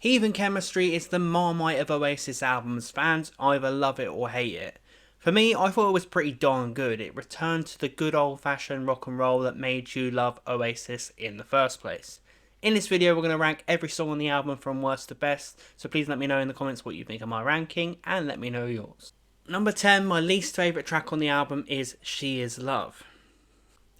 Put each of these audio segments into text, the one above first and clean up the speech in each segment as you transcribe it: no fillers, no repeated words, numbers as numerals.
Heathen Chemistry is the Marmite of Oasis albums. Fans either love it or hate it. For me, I thought it was pretty darn good. It returned to the good old-fashioned rock and roll that made you love Oasis in the first place. In this video, we're going to rank every song on the album from worst to best, so please let me know in the comments what you think of my ranking, and let me know yours. Number 10, my least favourite track on the album is She Is Love.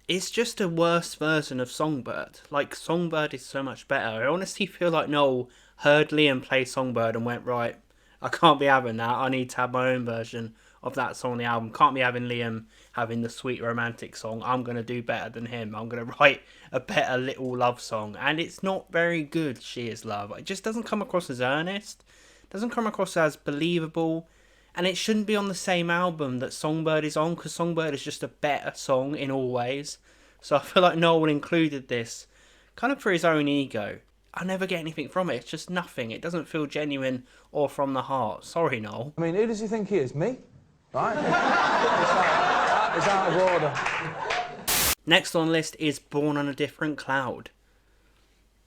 It's just a worse version of Songbird. Like, Songbird is so much better. I honestly feel like Noel heard Liam play Songbird and went, right, I can't be having that, I need to have my own version of that song on the album. Can't be having Liam having the sweet romantic song. I'm going to do better than him. I'm going to write a better little love song. And it's not very good, She Is Love. It just doesn't come across as earnest. Doesn't come across as believable. And it shouldn't be on the same album that Songbird is on, because Songbird is just a better song in all ways. So I feel like Noel included this kind of for his own ego. I never get anything from it. It's just nothing. It doesn't feel genuine or from the heart. Sorry, Noel. I mean, who does he think he is? Me? Right? It's out of order. Next on the list is Born on a Different Cloud.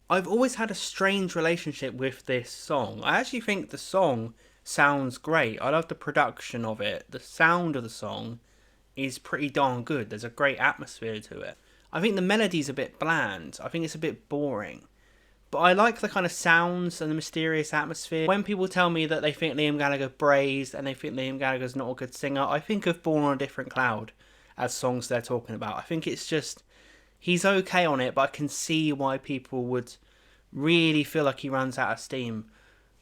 I've always had a strange relationship with this song. I actually think the song sounds great. I love the production of it. The sound of the song is pretty darn good. There's a great atmosphere to it. I think the melody's a bit bland. I think it's a bit boring. But I like the kind of sounds and the mysterious atmosphere. When people tell me that they think Liam Gallagher braised and they think Liam Gallagher's not a good singer, I think of Born on a Different Cloud as songs they're talking about. I think it's just, he's okay on it, but I can see why people would really feel like he runs out of steam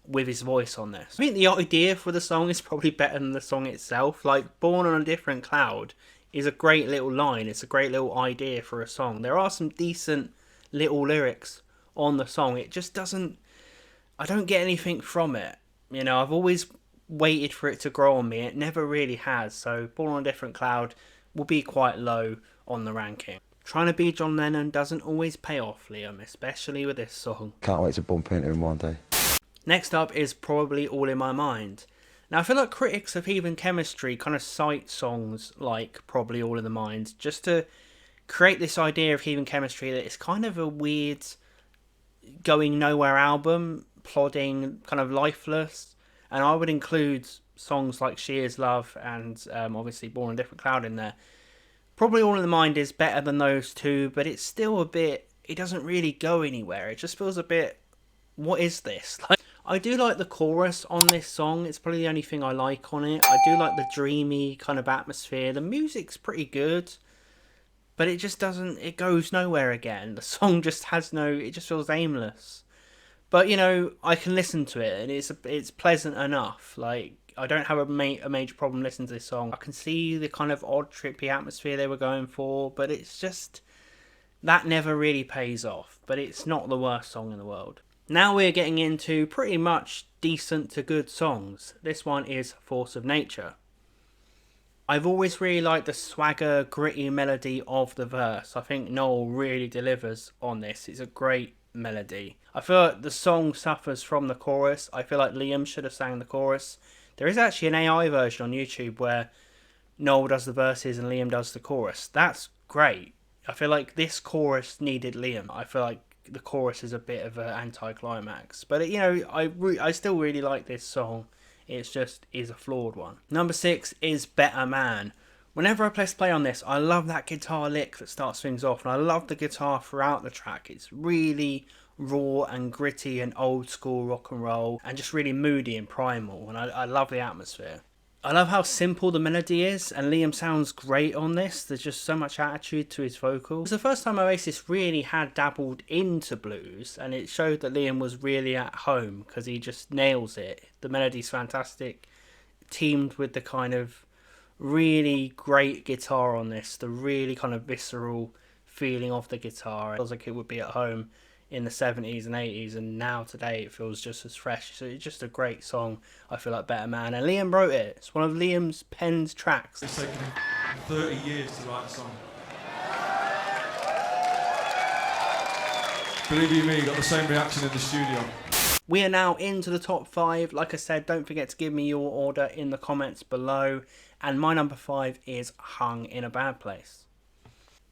with his voice on this. I think the idea for the song is probably better than the song itself. Like, Born on a Different Cloud is a great little line. It's a great little idea for a song. There are some decent little lyrics on the song. It just doesn't, I don't get anything from it. You know, I've always waited for it to grow on me. It never really has. So Born on a Different Cloud will be quite low on the ranking. Trying to be John Lennon doesn't always pay off, Liam, especially with this song. Can't wait to bump into him one day. Next up is Probably All in My Mind. Now, I feel like critics of Heathen Chemistry kind of cite songs like Probably All in the Mind just to create this idea of Heathen Chemistry that it's kind of a weird going nowhere album, plodding, kind of lifeless. And I would include songs like She Is Love and obviously Born on a Different Cloud in there. Probably All in the Mind is better than those two, but it's still a bit, it doesn't really go anywhere. It just feels a bit, what is this? Like, I do like the chorus on this song. It's probably the only thing I like on it. I do like the dreamy kind of atmosphere. The music's pretty good, but it just doesn't, it goes nowhere again. The song just has no, it just feels aimless. But, you know, I can listen to it and it's pleasant enough. Like, I don't have a major problem listening to this song. I can see the kind of odd, trippy atmosphere they were going for, but it's just, that never really pays off. But it's not the worst song in the world. Now we're getting into pretty much decent to good songs. This one is Force of Nature. I've always really liked the swagger, gritty melody of the verse. I think Noel really delivers on this. It's a great melody. I feel like the song suffers from the chorus. I feel like Liam should have sang the chorus. There is actually an AI version on YouTube where Noel does the verses and Liam does the chorus. That's great. I feel like this chorus needed Liam. I feel like the chorus is a bit of an anticlimax. But, you know, I still really like this song. It's just is a flawed one. Number 6 is Better Man. Whenever I press play on this, I love that guitar lick that starts things off. And I love the guitar throughout the track. It's really raw and gritty and old school rock and roll. And just really moody and primal. And I love the atmosphere. I love how simple the melody is, and Liam sounds great on this. There's just so much attitude to his vocals. It's the first time Oasis really had dabbled into blues, and it showed that Liam was really at home because he just nails it. The melody's fantastic, teamed with the kind of really great guitar on this, the really kind of visceral feeling of the guitar. It feels like it would be at home in the 70s and 80s, and now today it feels just as fresh. So it's just a great song. I feel like Better Man, and Liam wrote it. It's one of Liam's penned tracks. It's taken him 30 years to write a song. Believe you me, got the same reaction in the studio. We are now into the top 5. Like I said, don't forget to give me your order in the comments below. And my number 5 is Hung in a Bad Place.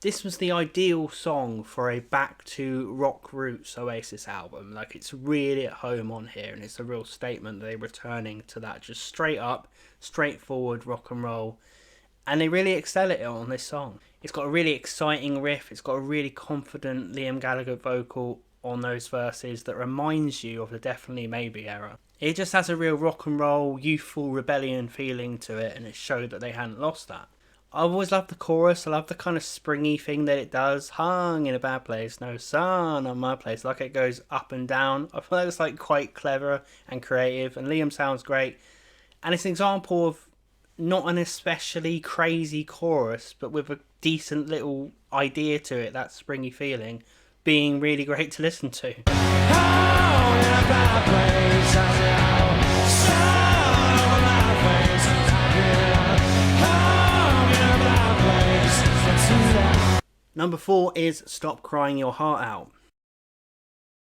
This was the ideal song for a back to rock roots Oasis album. Like, it's really at home on here, and it's a real statement that they're returning to that just straight up, straightforward rock and roll. And they really excel at it on this song. It's got a really exciting riff, it's got a really confident Liam Gallagher vocal on those verses that reminds you of the Definitely Maybe era. It just has a real rock and roll, youthful rebellion feeling to it, and it showed that they hadn't lost that. I've always loved the chorus. I love the kind of springy thing that it does. Hung in a bad place, no sun on my place. Like, it goes up and down. I feel like it's like quite clever and creative, and Liam sounds great. And it's an example of not an especially crazy chorus, but with a decent little idea to it, that springy feeling, being really great to listen to. Number 4 is Stop Crying Your Heart Out.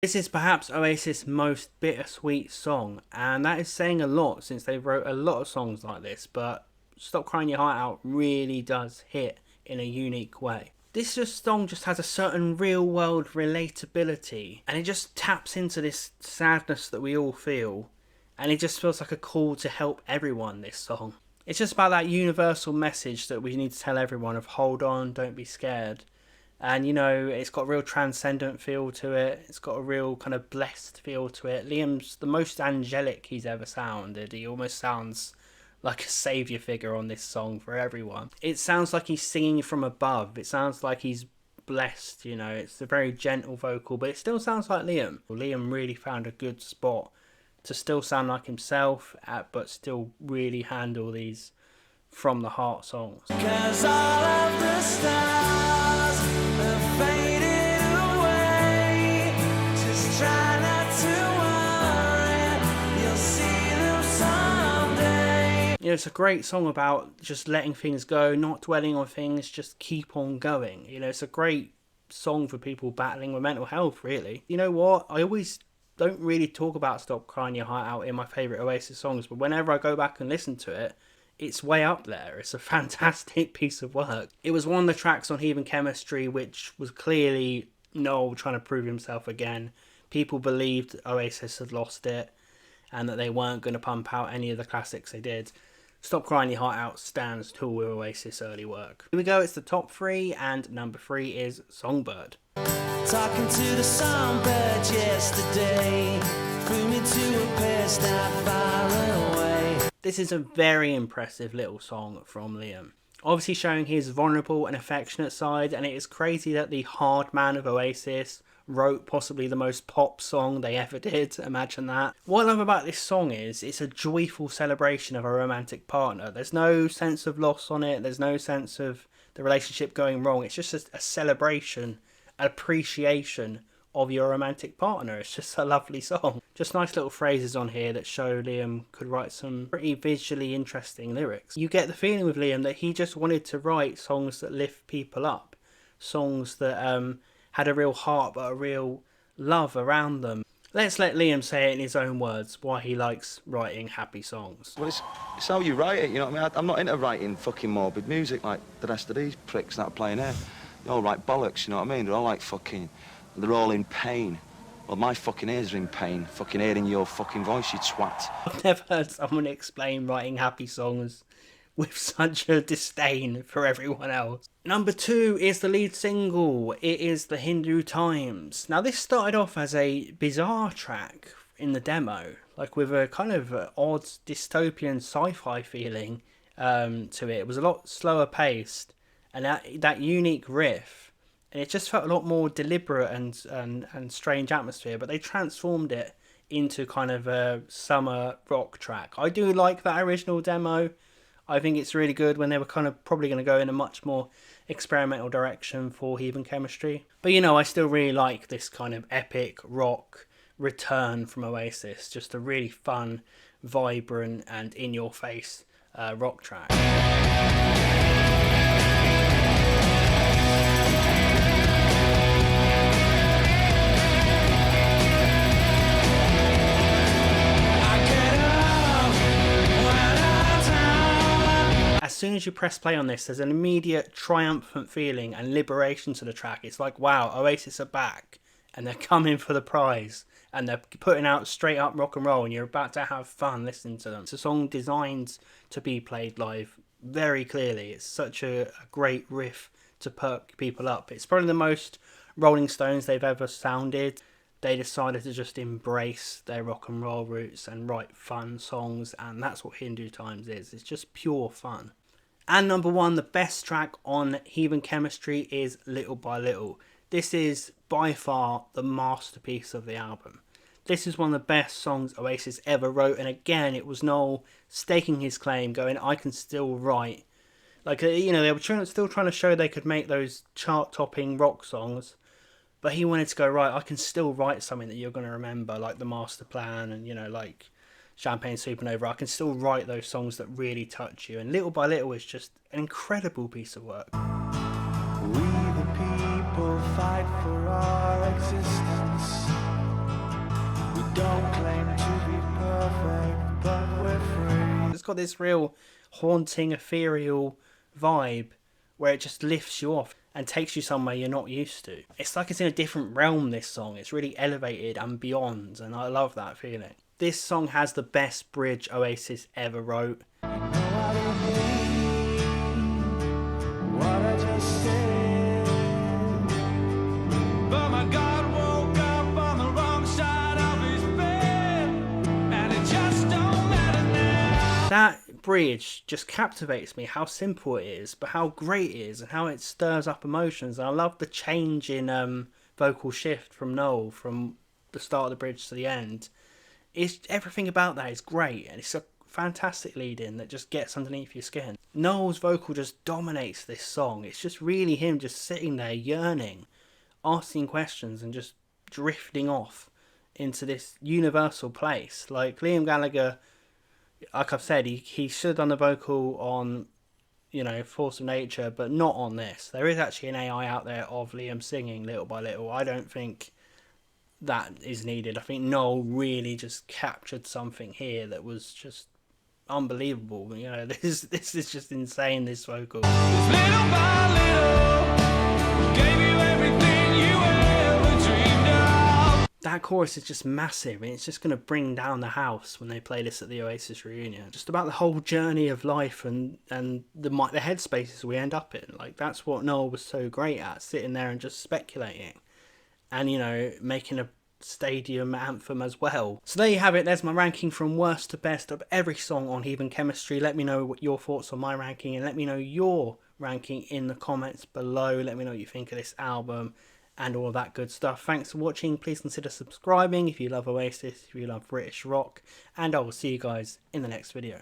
This is perhaps Oasis' most bittersweet song, and that is saying a lot since they wrote a lot of songs like this, but Stop Crying Your Heart Out really does hit in a unique way. This song just has a certain real world relatability, and it just taps into this sadness that we all feel, and it just feels like a call to help everyone, this song. It's just about that universal message that we need to tell everyone of hold on, don't be scared. And, you know, it's got a real transcendent feel to it. It's got a real kind of blessed feel to it. Liam's the most angelic he's ever sounded. He almost sounds like a saviour figure on this song for everyone. It sounds like he's singing from above. It sounds like he's blessed, you know. It's a very gentle vocal, but it still sounds like Liam. Liam really found a good spot to still sound like himself, but still really handle these from the heart songs. 'Cause all of the stars have faded away. Just try not to worry, you'll see them someday. You know, it's a great song about just letting things go, not dwelling on things, just keep on going. You know, it's a great song for people battling with mental health, really. You know what? I always don't really talk about Stop Crying Your Heart Out in my favourite Oasis songs, but whenever I go back and listen to it, it's way up there. It's a fantastic piece of work. It was one of the tracks on Heathen Chemistry, which was clearly Noel trying to prove himself again. People believed Oasis had lost it and that they weren't going to pump out any of the classics they did. Stop Crying Your Heart Out stands tall with Oasis early work. Here we go, it's the top 3, and number 3 is Songbird. Talking to the songbird yesterday, flew me to a place not far away. This is a very impressive little song from Liam. Obviously showing his vulnerable and affectionate side, and it is crazy that the hard man of Oasis wrote possibly the most pop song they ever did. Imagine that. What I love about this song is it's a joyful celebration of a romantic partner. There's no sense of loss on it. There's no sense of the relationship going wrong. It's just a celebration, appreciation of your romantic partner. It's just a lovely song. Just nice little phrases on here that show Liam could write some pretty visually interesting lyrics. You get the feeling with Liam that he just wanted to write songs that lift people up, songs that had a real heart but a real love around them. Let's let Liam say it in his own words why he likes writing happy songs. Well, it's how you write it, you know what I mean? I'm not into writing fucking morbid music like the rest of these pricks that are playing here. They all write bollocks, you know what I mean? They're all like fucking... They're all in pain. Well, my fucking ears are in pain, fucking hearing your fucking voice, you twat. I've never heard someone explain writing happy songs with such a disdain for everyone else. Number 2 is the lead single. It is The Hindu Times. Now, this started off as a bizarre track in the demo, like with a kind of odd dystopian sci-fi feeling to it. It was a lot slower paced, and that unique riff, and it just felt a lot more deliberate and strange atmosphere, but they transformed it into kind of a summer rock track. I do like that original demo. I think it's really good when they were kind of probably going to go in a much more experimental direction for Heathen Chemistry. But, you know, I still really like this kind of epic rock return from Oasis. Just a really fun, vibrant and in-your-face rock track. As soon as you press play on this, there's an immediate triumphant feeling and liberation to the track. It's like, wow, Oasis are back and they're coming for the prize and they're putting out straight up rock and roll and you're about to have fun listening to them. It's a song designed to be played live very clearly. It's such a great riff to perk people up. It's probably the most Rolling Stones they've ever sounded. They decided to just embrace their rock and roll roots and write fun songs, and that's what Hindu Times is. It's just pure fun. And number one, the best track on Heathen Chemistry is Little by Little. This is by far the masterpiece of the album. This is one of the best songs Oasis ever wrote, and again, it was Noel staking his claim, going, I can still write. Like, you know, they were still trying to show they could make those chart-topping rock songs, but he wanted to go, right, I can still write something that you're going to remember, like The Master Plan and, you know, like Champagne Supernova. I can still write those songs that really touch you. And Little by Little is just an incredible piece of work. We the people fight for our existence. We don't claim to be perfect, but we're free. It's got this real haunting, ethereal vibe where it just lifts you off and takes you somewhere you're not used to. It's like it's in a different realm, this song. It's really elevated and beyond, and I love that feeling. This song has the best bridge Oasis ever wrote. That bridge just captivates me, how simple it is, but how great it is and how it stirs up emotions. And I love the change in vocal shift from Noel from the start of the bridge to the end. It's everything about that is great, and it's a fantastic lead in that just gets underneath your skin. Noel's vocal just dominates this song. It's just really him just sitting there yearning, asking questions and just drifting off into this universal place. Like Liam Gallagher, like I've said, he should have done the vocal on, you know, Force of Nature, but not on this. There is actually an AI out there of Liam singing Little by Little. I don't think that is needed. I think Noel really just captured something here that was just unbelievable. You know, this is just insane, this vocal. Little by little, gave you everything you ever dreamed of. That chorus is just massive, and it's just going to bring down the house when they play this at the Oasis reunion. Just about the whole journey of life and the headspaces we end up in. Like, that's what Noel was so great at, sitting there and just speculating. And, you know, making a stadium anthem as well. So there you have it. There's my ranking from worst to best of every song on Heathen Chemistry. Let me know what your thoughts on my ranking, and let me know your ranking in the comments below. Let me know what you think of this album and all that good stuff. Thanks for watching. Please consider subscribing if you love Oasis, if you love British rock, and I will see you guys in the next video.